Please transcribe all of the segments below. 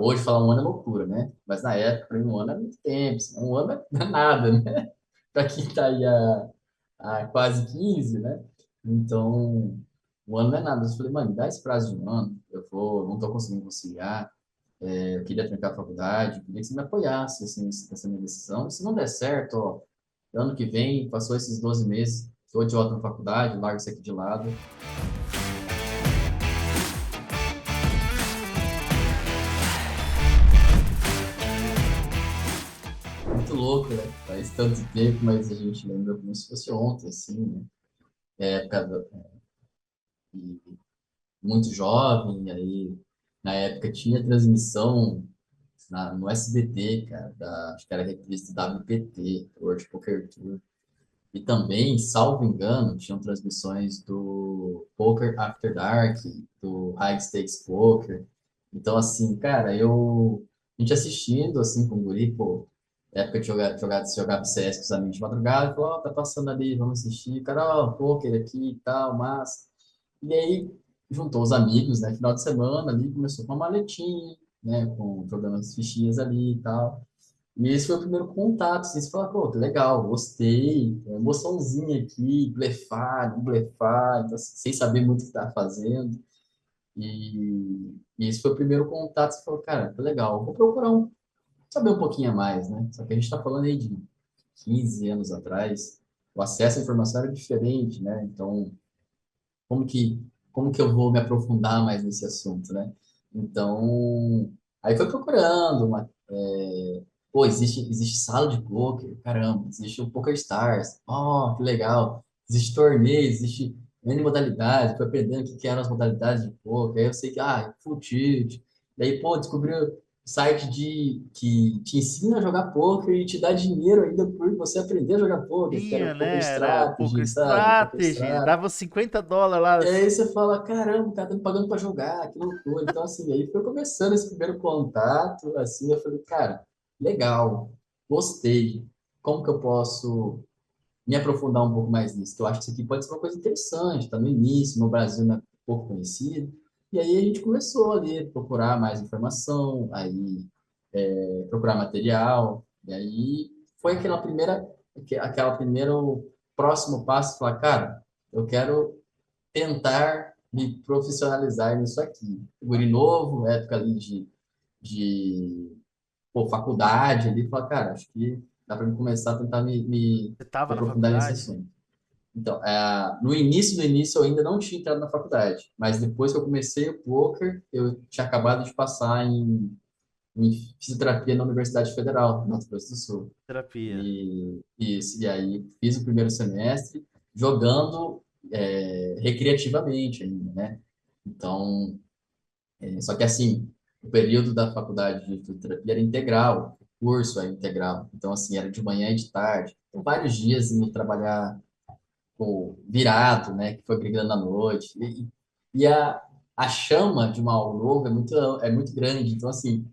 hoje falar um ano é loucura, né? Mas na época, pra mim, um ano é muito tempo. Assim, um ano é nada, né? Para quem tá aí há quase 15, né? Então, um ano não é nada. Eu falei, mano, me dá esse prazo de um ano, não tô conseguindo conciliar, eu queria trancar a faculdade, eu queria que você me apoiasse, assim, nessa minha decisão. Se não der certo, ó, ano que vem, passou esses 12 meses, estou de volta na faculdade, largo isso aqui de lado. Muito louco, né? Faz tanto tempo, mas a gente lembra como se fosse ontem, assim, né? Época e muito jovem, aí na época tinha transmissão no SBT, cara, acho que era a revista WPT, World Poker Tour. E também, salvo engano, tinham transmissões do Poker After Dark, do High Stakes Poker. Então, assim, cara, a gente assistindo, assim, com o guri, pô, época de jogar CS com os amigos de madrugada, falou, ó, tá passando ali, vamos assistir. Cara, ó, poker aqui e tal, mas... E aí, juntou os amigos, né, final de semana ali, começou com uma maletinha, né, jogando as fichinhas ali e tal. E esse foi o primeiro contato, assim, você fala, pô, que legal, gostei, tem uma emoçãozinha aqui, blefar, não blefar, então, assim, sem saber muito o que tá fazendo. E esse foi o primeiro contato, você falou, cara, que legal, vou procurar saber um pouquinho a mais, né? Só que a gente está falando aí de 15 anos atrás, o acesso à informação era diferente, né? Então, como que, como que eu vou me aprofundar mais nesse assunto, né? Então, aí foi procurando, pô, existe sala de poker, caramba, existe o Poker Stars, oh, que legal, existe torneio, existe N modalidades, fui aprendendo o que eram as modalidades de poker, aí eu sei que, full tilt, daí, pô, descobri o site que te ensina a jogar poker e te dá dinheiro ainda por você aprender a jogar poker, que era Tinha, o Poker né? Era Poker Strategy, sabe? Poker Strategy, Strategy. dava US$ 50 lá. E aí você fala, caramba, o cara tá me pagando para jogar, que loucura. Então, assim, aí foi começando esse primeiro contato, assim, eu falei, cara, legal, gostei. Como que eu posso me aprofundar um pouco mais nisso? Que eu acho que isso aqui pode ser uma coisa interessante, tá no início, no Brasil não é pouco conhecido. E aí a gente começou ali a procurar mais informação, aí procurar material, e aí foi aquela primeiro próximo passo, falar, cara, eu quero tentar me profissionalizar nisso aqui. Guri novo, época ali de pô, faculdade, ali, falar, cara, acho que dá para me começar a tentar Você me tava na aprofundar nesse faculdade? assunto. Então, no início eu ainda não tinha entrado na faculdade, mas depois que eu comecei o poker, eu tinha acabado de passar em fisioterapia na Universidade Federal, no Mato Grosso do Sul. Terapia. E aí fiz o primeiro semestre jogando recreativamente ainda, né? Então, só que assim, o período da faculdade de fisioterapia era integral, o curso era integral. Então, assim, era de manhã e de tarde. Então, vários dias indo trabalhar pô, virado, né? Que foi brigando à noite. E a chama de um aula novo é muito grande. Então, assim,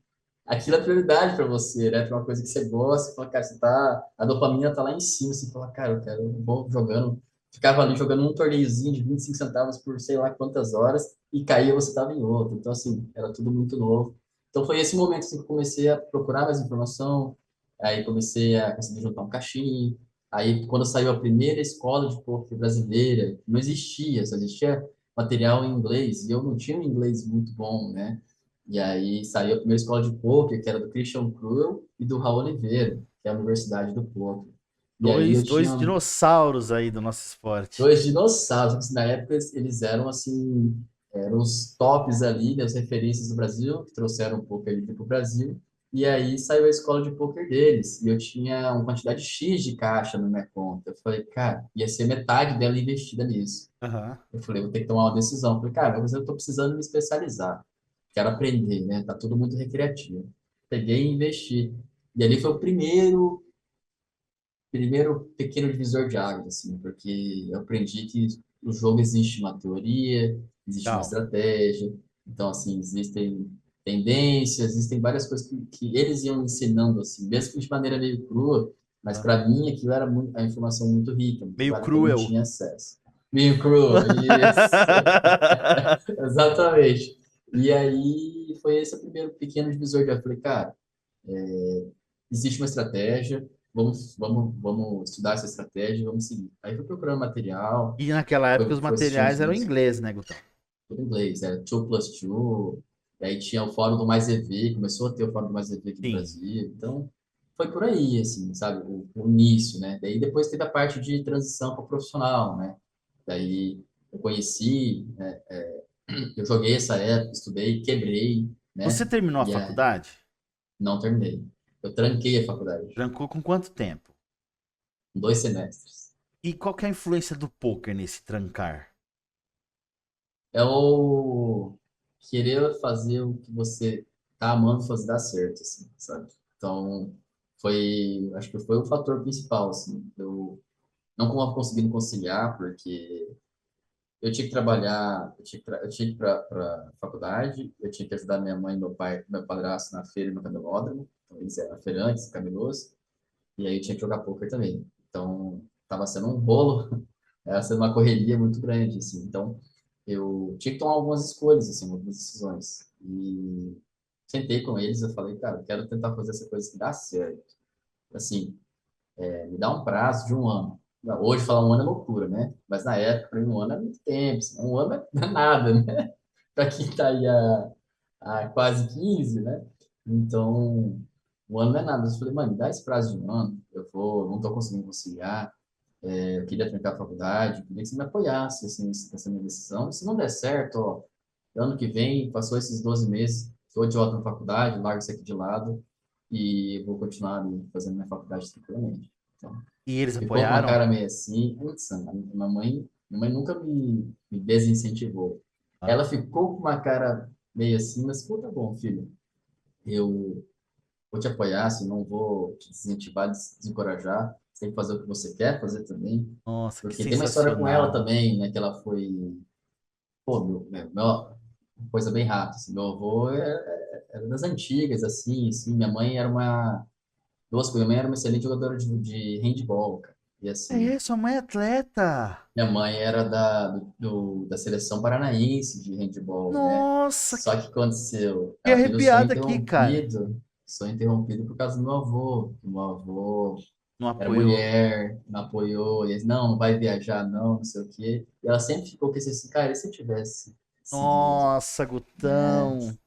aquilo é prioridade para você, né? Para uma coisa que você gosta, você fala, cara, a dopamina tá lá em cima, você fala, cara, eu vou jogando, ficava ali jogando um torneiozinho de 25 centavos por sei lá quantas horas e caía, você tava em outro. Então, assim, era tudo muito novo. Então, foi esse momento assim, que eu comecei a procurar mais informação, aí comecei a conseguir juntar um caixinho. Aí, quando saiu a primeira escola de poker brasileira, não existia, só existia material em inglês, e eu não tinha um inglês muito bom, né? E aí saiu a primeira escola de poker, que era do Christian Cruel e do Raul Oliveira, que é a Universidade do Poker. E aí Dois, eu dois tinha dinossauros aí do nosso esporte. dois dinossauros, assim, na época eles eram assim, eram os tops ali, né, as referências do Brasil, que trouxeram o poker ali para o Brasil. E aí saiu a escola de poker deles, e eu tinha uma quantidade X de caixa na minha conta. Eu falei, cara, ia ser metade dela investida nisso. Aham. Eu falei, vou ter que tomar uma decisão. Eu falei, cara, mas eu estou precisando me especializar. Quero aprender, né? Tá tudo muito recreativo. Peguei e investi. E ali foi o primeiro pequeno divisor de águas, assim, porque eu aprendi que o jogo existe uma teoria, existe uma Legal. estratégia. Então, assim, existem tendências, existem várias coisas que eles iam ensinando, assim, mesmo que de maneira meio crua, mas Aham. para mim aquilo era a informação muito rica, muito Meio válida, que eu não cruel. tinha acesso. Meio cru, isso. Exatamente. E aí foi esse o primeiro pequeno divisor de água. Eu falei, cara, existe uma estratégia, vamos estudar essa estratégia e vamos seguir. Aí fui procurando material, E naquela época os foi assistindo materiais os eram em vídeos, inglês, né, Gutão? tudo em inglês, era 2+2, e aí tinha o Fórum do Mais EV, começou a ter o Fórum do Mais EV aqui no Sim. Brasil, então foi por aí, assim, sabe, o início, né? Daí depois teve a parte de transição para o profissional, né? Daí eu conheci, né, eu joguei essa época, estudei, quebrei, Você né? terminou a E faculdade? não terminei. Eu tranquei a faculdade, Trancou com quanto tempo? 2 semestres. E qual que é a influência do poker nesse trancar? É o querer fazer o que você tá amando fazer dar certo, assim, sabe? Então, acho que foi o fator principal, assim. Eu não estava conseguindo conciliar, porque eu tinha que trabalhar, eu tinha que ir para faculdade, eu tinha que ajudar minha mãe e meu pai, meu padrasto na feira e no camelódromo, então eles eram feirantes, camelôs, e aí eu tinha que jogar poker também. Então, estava sendo um rolo, estava sendo uma correria muito grande, assim. Então, eu tinha que tomar algumas escolhas, assim, algumas decisões. E sentei com eles, eu falei, cara, eu quero tentar fazer essa coisa que dá certo. Assim, me dá um prazo de um ano. Hoje falar um ano é loucura, né? Mas na época, para mim, um ano é muito tempo. Assim, um ano é nada, né? Para quem está aí há quase 15, né? Então, um ano não é nada. Eu falei, mano, me dá esse prazo de um ano. Não estou conseguindo conciliar. Eu queria trancar a faculdade, eu queria que você me apoiasse assim, nessa minha decisão. Se não der certo, ó, ano que vem, passou esses 12 meses, estou de volta na faculdade, largo isso aqui de lado e vou continuar ali fazendo minha faculdade tranquilamente. Então, E eles ficou com uma apoiaram? cara meio assim, putz, minha mãe nunca me desincentivou. Ah, Ela ficou com uma cara meio assim, mas pô, tá bom, filho, eu vou te apoiar, assim, não vou te desincentivar, desencorajar. Você tem que fazer o que você quer fazer também. nossa, que Porque tem uma história com ela sensacional. também, né? Que ela foi, pô, coisa bem rápida. Assim, meu avô era das antigas, assim. Duas coisas. Minha mãe era uma excelente jogadora de handball, cara. E assim, É, sua mãe é atleta. minha mãe era da seleção paranaense de handball, né? Nossa, Só que aconteceu, que ela teve o sonho arrepiado aqui, cara. interrompido por causa do meu avô. O meu avô Não era apoiou. mulher, não apoiou, e eles, não vai viajar, não sei o quê. E ela sempre ficou com esse assim, cara, e se eu tivesse seguido, Nossa, né? Gutão.